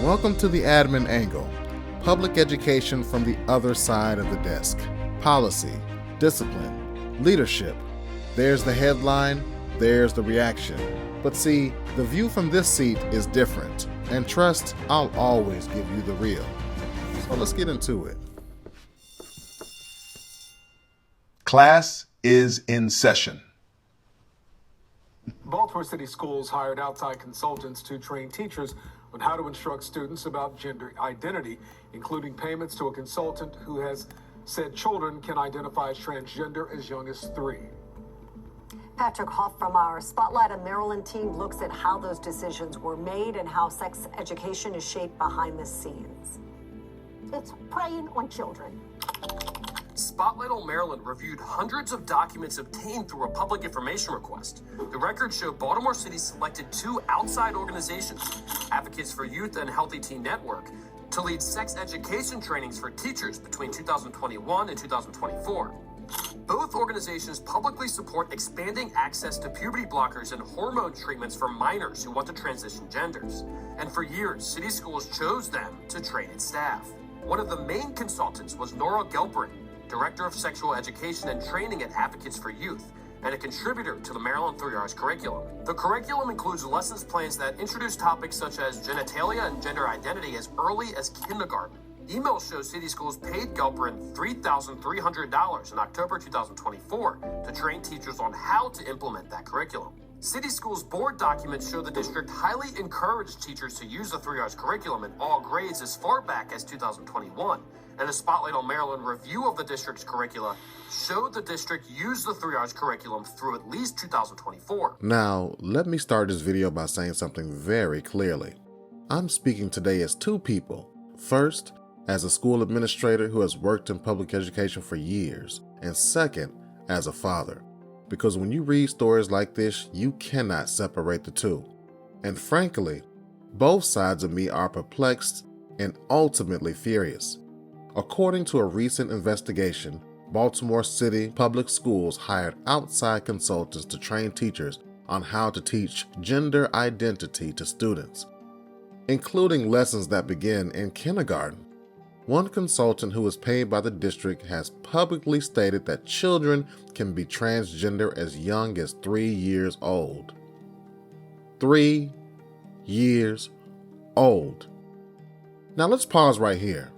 Welcome to the Admin Angle, public education from the other side of the desk. Policy, discipline, leadership. There's the headline, there's the reaction. But see, the view from this seat is different, and trust, I'll always give you the real. So let's get into it. Class is in session. Baltimore City Schools hired outside consultants to train teachers on how to instruct students about gender identity, including payments to a consultant who has said children can identify as transgender as young as 3. Patrick Hoff from our Spotlight of Maryland team looks at how those decisions were made and how sex education is shaped behind the scenes. It's preying on children. Spotlight on Maryland reviewed hundreds of documents obtained through a public information request. The records show Baltimore City selected 2 outside organizations, Advocates for Youth and Healthy Teen Network, to lead sex education trainings for teachers between 2021 and 2024. Both organizations publicly support expanding access to puberty blockers and hormone treatments for minors who want to transition genders. And for years, city schools chose them to train its staff. One of the main consultants was Nora Gelperin, Director of Sexual Education and Training at Advocates for Youth, and a contributor to the Maryland 3 R's curriculum. The curriculum includes lessons plans that introduce topics such as genitalia and gender identity as early as kindergarten. Emails show city schools paid Gelperin $3,300 in October 2024 to train teachers on how to implement that curriculum. City Schools board documents show the district highly encouraged teachers to use the 3 R's curriculum in all grades as far back as 2021. And a Spotlight on Maryland review of the district's curricula showed the district used the 3 R's curriculum through at least 2024. Now, let me start this video by saying something very clearly. I'm speaking today as 2 people. First, as a school administrator who has worked in public education for years, and second, as a father. Because when you read stories like this, you cannot separate the two. And frankly, both sides of me are perplexed and ultimately furious. According to a recent investigation, Baltimore City Public Schools hired outside consultants to train teachers on how to teach gender identity to students, including lessons that begin in kindergarten. One consultant who is paid by the district has publicly stated that children can be transgender as young as 3 years old. 3 years old. Now let's pause right here,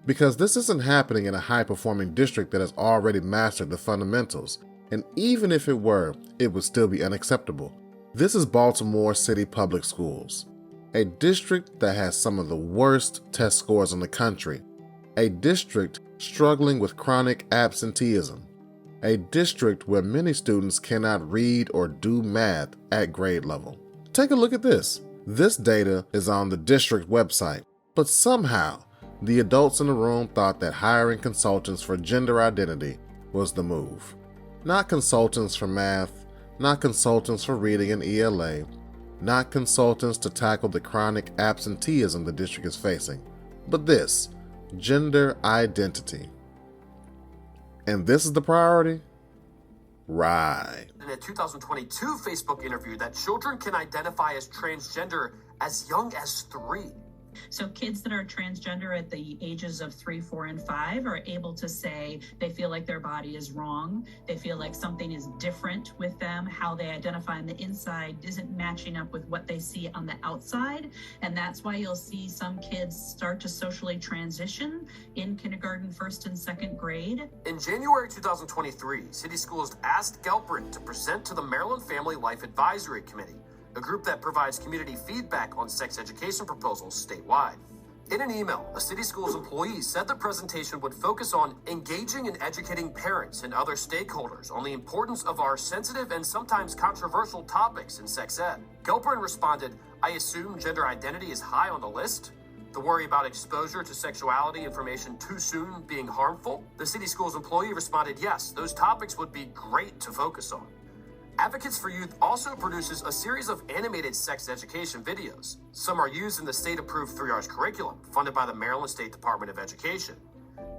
because this isn't happening in a high-performing district that has already mastered the fundamentals, and even if it were, it would still be unacceptable. This is Baltimore City Public Schools, a district that has some of the worst test scores in the country, a district struggling with chronic absenteeism, a district where many students cannot read or do math at grade level. Take a look at this. This data is on the district website, but somehow the adults in the room thought that hiring consultants for gender identity was the move. Not consultants for math, not consultants for reading and ELA, not consultants to tackle the chronic absenteeism the district is facing, but this, gender identity. And this is the priority? Right. In a 2022 Facebook interview that children can identify as transgender as young as 3. So kids that are transgender at the ages of 3, 4, and 5 are able to say they feel like their body is wrong. They feel like something is different with them. How they identify on the inside isn't matching up with what they see on the outside. And that's why you'll see some kids start to socially transition in kindergarten, 1st and 2nd grade. In January 2023, City Schools asked Gelperin to present to the Maryland Family Life Advisory Committee, a group that provides community feedback on sex education proposals statewide. In an email, a City Schools employee said the presentation would focus on engaging and educating parents and other stakeholders on the importance of our sensitive and sometimes controversial topics in sex ed. Gelperin responded, "I assume gender identity is high on the list? The worry about exposure to sexuality information too soon being harmful?" The City Schools employee responded, "Yes, those topics would be great to focus on." Advocates for Youth also produces a series of animated sex education videos. Some are used in the state-approved 3 R's curriculum, funded by the Maryland State Department of Education.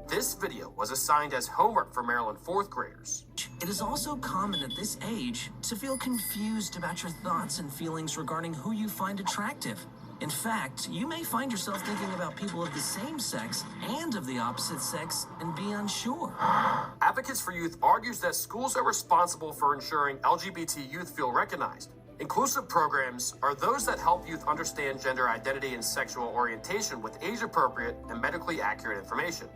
This video was assigned as homework for Maryland 4th graders. It is also common at this age to feel confused about your thoughts and feelings regarding who you find attractive. In fact, you may find yourself thinking about people of the same sex and of the opposite sex and be unsure. Advocates for Youth argues that schools are responsible for ensuring LGBT youth feel recognized. Inclusive programs are those that help youth understand gender identity and sexual orientation with age-appropriate and medically accurate information.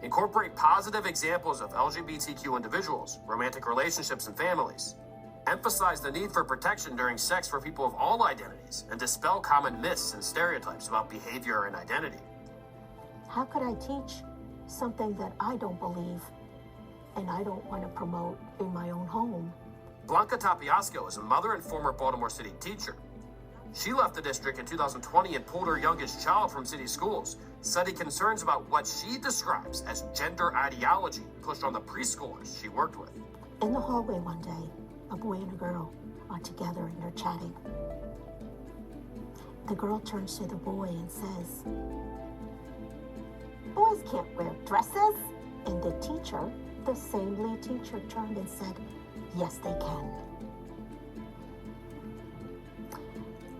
Incorporate positive examples of LGBTQ individuals, romantic relationships, and families. Emphasize the need for protection during sex for people of all identities and dispel common myths and stereotypes about behavior and identity. How could I teach something that I don't believe and I don't want to promote in my own home? Blanca Tapiasco is a mother and former Baltimore City teacher. She left the district in 2020 and pulled her youngest child from city schools, citing concerns about what she describes as gender ideology pushed on the preschoolers she worked with. In the hallway one day, a boy and a girl are together and they're chatting. The girl turns to the boy and says, "Boys can't wear dresses." And the teacher, the same lead teacher, turned and said, "Yes, they can."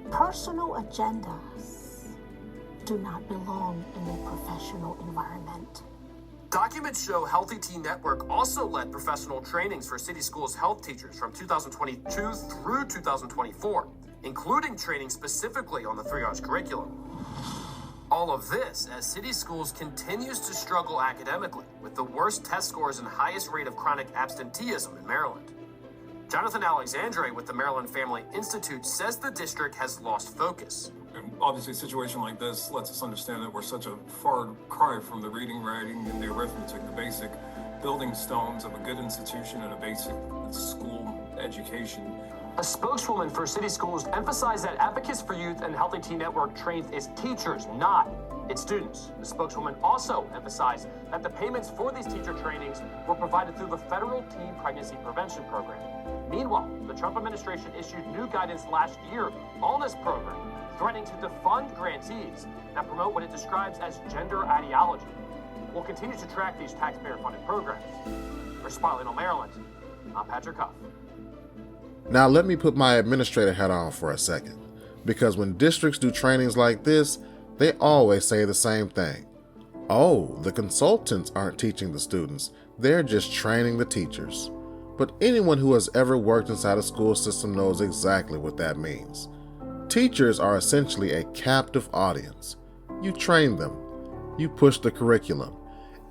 Personal agendas do not belong in a professional environment. Documents show Healthy Teen Network also led professional trainings for city schools health teachers from 2022 through 2024, including training specifically on the 3Rs curriculum. All of this as city schools continues to struggle academically with the worst test scores and highest rate of chronic absenteeism in Maryland. Jonathan Alexandre with the Maryland Family Institute says the district has lost focus. Obviously, a situation like this lets us understand that we're such a far cry from the reading, writing, and the arithmetic, the basic building stones of a good institution and a basic school education. A spokeswoman for city schools emphasized that Advocates for Youth and Healthy Teen Network trains its teachers, not its students. The spokeswoman also emphasized that the payments for these teacher trainings were provided through the federal Teen Pregnancy Prevention Program. Meanwhile, the Trump administration issued new guidance last year on this program, threatening to defund grantees that promote what it describes as gender ideology. We'll continue to track these taxpayer-funded programs. For Spotlight on Maryland, I'm Patrick Huff. Now let me put my administrator hat on for a second, because when districts do trainings like this, they always say the same thing. Oh, the consultants aren't teaching the students, they're just training the teachers. But anyone who has ever worked inside a school system knows exactly what that means. Teachers are essentially a captive audience. You train them, you push the curriculum,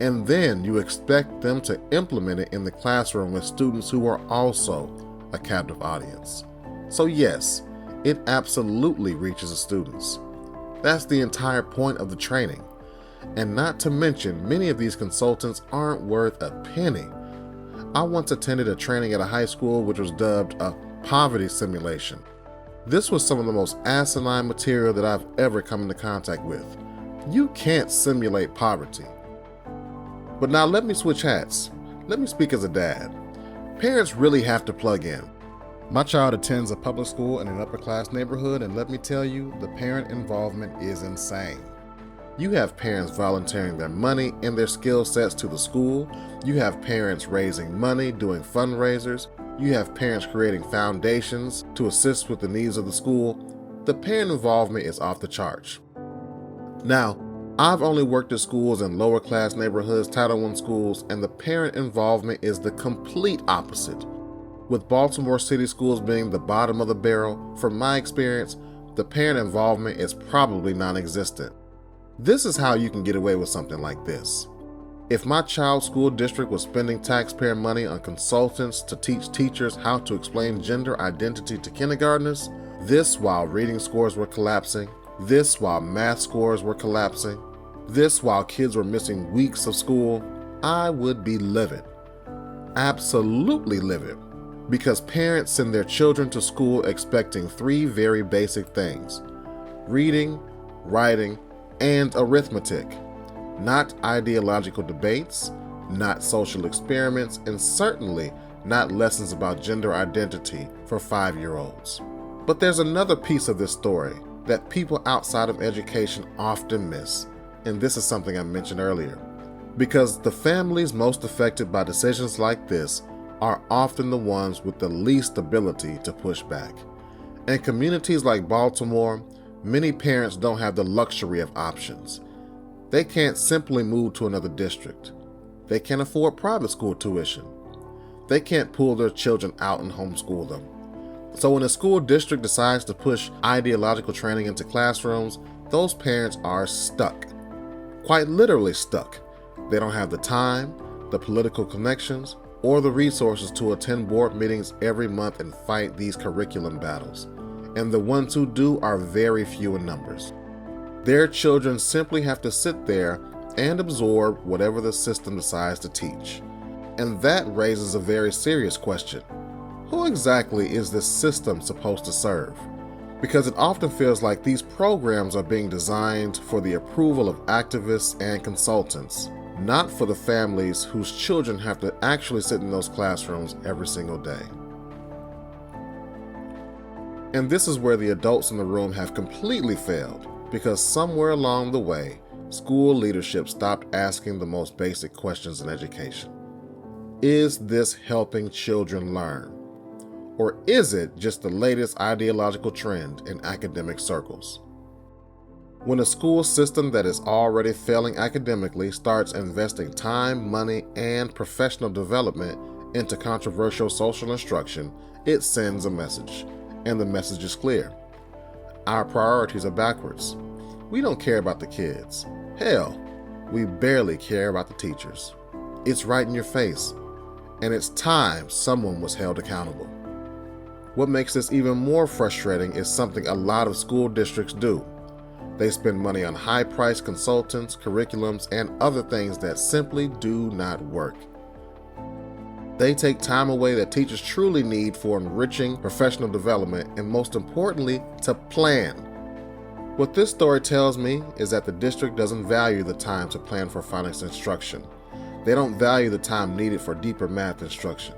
and then you expect them to implement it in the classroom with students who are also a captive audience. So yes, it absolutely reaches the students. That's the entire point of the training. And not to mention, many of these consultants aren't worth a penny. I once attended a training at a high school which was dubbed a poverty simulation. This was some of the most asinine material that I've ever come into contact with. You can't simulate poverty. But now let me switch hats. Let me speak as a dad. Parents really have to plug in. My child attends a public school in an upper-class neighborhood, and let me tell you, the parent involvement is insane. You have parents volunteering their money and their skill sets to the school. You have parents raising money, doing fundraisers. You have parents creating foundations to assist with the needs of the school. The parent involvement is off the charts. Now, I've only worked at schools in lower class neighborhoods, Title I schools, and the parent involvement is the complete opposite. With Baltimore City Schools being the bottom of the barrel, from my experience, the parent involvement is probably non-existent. This is how you can get away with something like this. If my child's school district was spending taxpayer money on consultants to teach teachers how to explain gender identity to kindergartners, this while reading scores were collapsing, this while math scores were collapsing, this while kids were missing weeks of school, I would be livid. Absolutely livid. Because parents send their children to school expecting three very basic things: reading, writing, and arithmetic. Not ideological debates, not social experiments, and certainly not lessons about gender identity for 5-year-olds. But there's another piece of this story that people outside of education often miss, and this is something I mentioned earlier. Because the families most affected by decisions like this are often the ones with the least ability to push back. In communities like Baltimore, many parents don't have the luxury of options. They can't simply move to another district. They can't afford private school tuition. They can't pull their children out and homeschool them. So when a school district decides to push ideological training into classrooms, those parents are stuck. Quite literally stuck. They don't have the time, the political connections, or the resources to attend board meetings every month and fight these curriculum battles. And the ones who do are very few in numbers. Their children simply have to sit there and absorb whatever the system decides to teach. And that raises a very serious question. Who exactly is this system supposed to serve? Because it often feels like these programs are being designed for the approval of activists and consultants, not for the families whose children have to actually sit in those classrooms every single day. And this is where the adults in the room have completely failed, because somewhere along the way, school leadership stopped asking the most basic questions in education. Is this helping children learn? Or is it just the latest ideological trend in academic circles? When a school system that is already failing academically starts investing time, money, and professional development into controversial social instruction, it sends a message. And the message is clear. Our priorities are backwards. We don't care about the kids. Hell, we barely care about the teachers. It's right in your face. And it's time someone was held accountable. What makes this even more frustrating is something a lot of school districts do. They spend money on high-priced consultants, curriculums, and other things that simply do not work. They take time away that teachers truly need for enriching professional development and, most importantly, to plan. What this story tells me is that the district doesn't value the time to plan for phonics instruction. They don't value the time needed for deeper math instruction.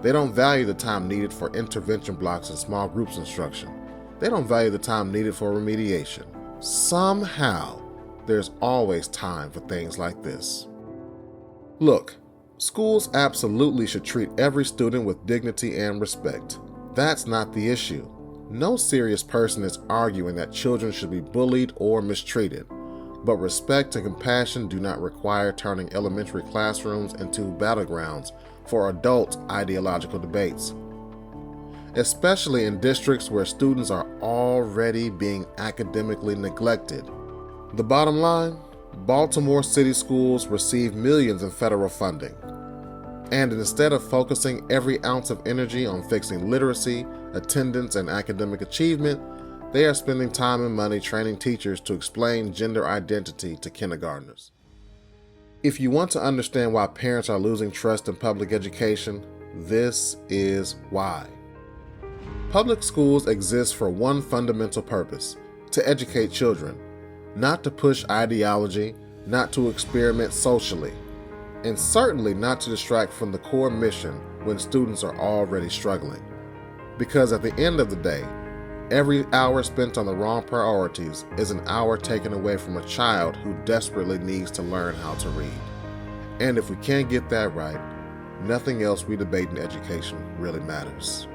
They don't value the time needed for intervention blocks and small groups instruction. They don't value the time needed for remediation. Somehow, there's always time for things like this. Look, schools absolutely should treat every student with dignity and respect. That's not the issue. No serious person is arguing that children should be bullied or mistreated. But respect and compassion do not require turning elementary classrooms into battlegrounds for adult ideological debates, especially in districts where students are already being academically neglected. The bottom line, Baltimore City Schools receive millions in federal funding. And instead of focusing every ounce of energy on fixing literacy, attendance, and academic achievement, they are spending time and money training teachers to explain gender identity to kindergartners. If you want to understand why parents are losing trust in public education, this is why. Public schools exist for one fundamental purpose: to educate children, not to push ideology, not to experiment socially, and certainly not to distract from the core mission when students are already struggling. Because at the end of the day, every hour spent on the wrong priorities is an hour taken away from a child who desperately needs to learn how to read. And if we can't get that right, nothing else we debate in education really matters.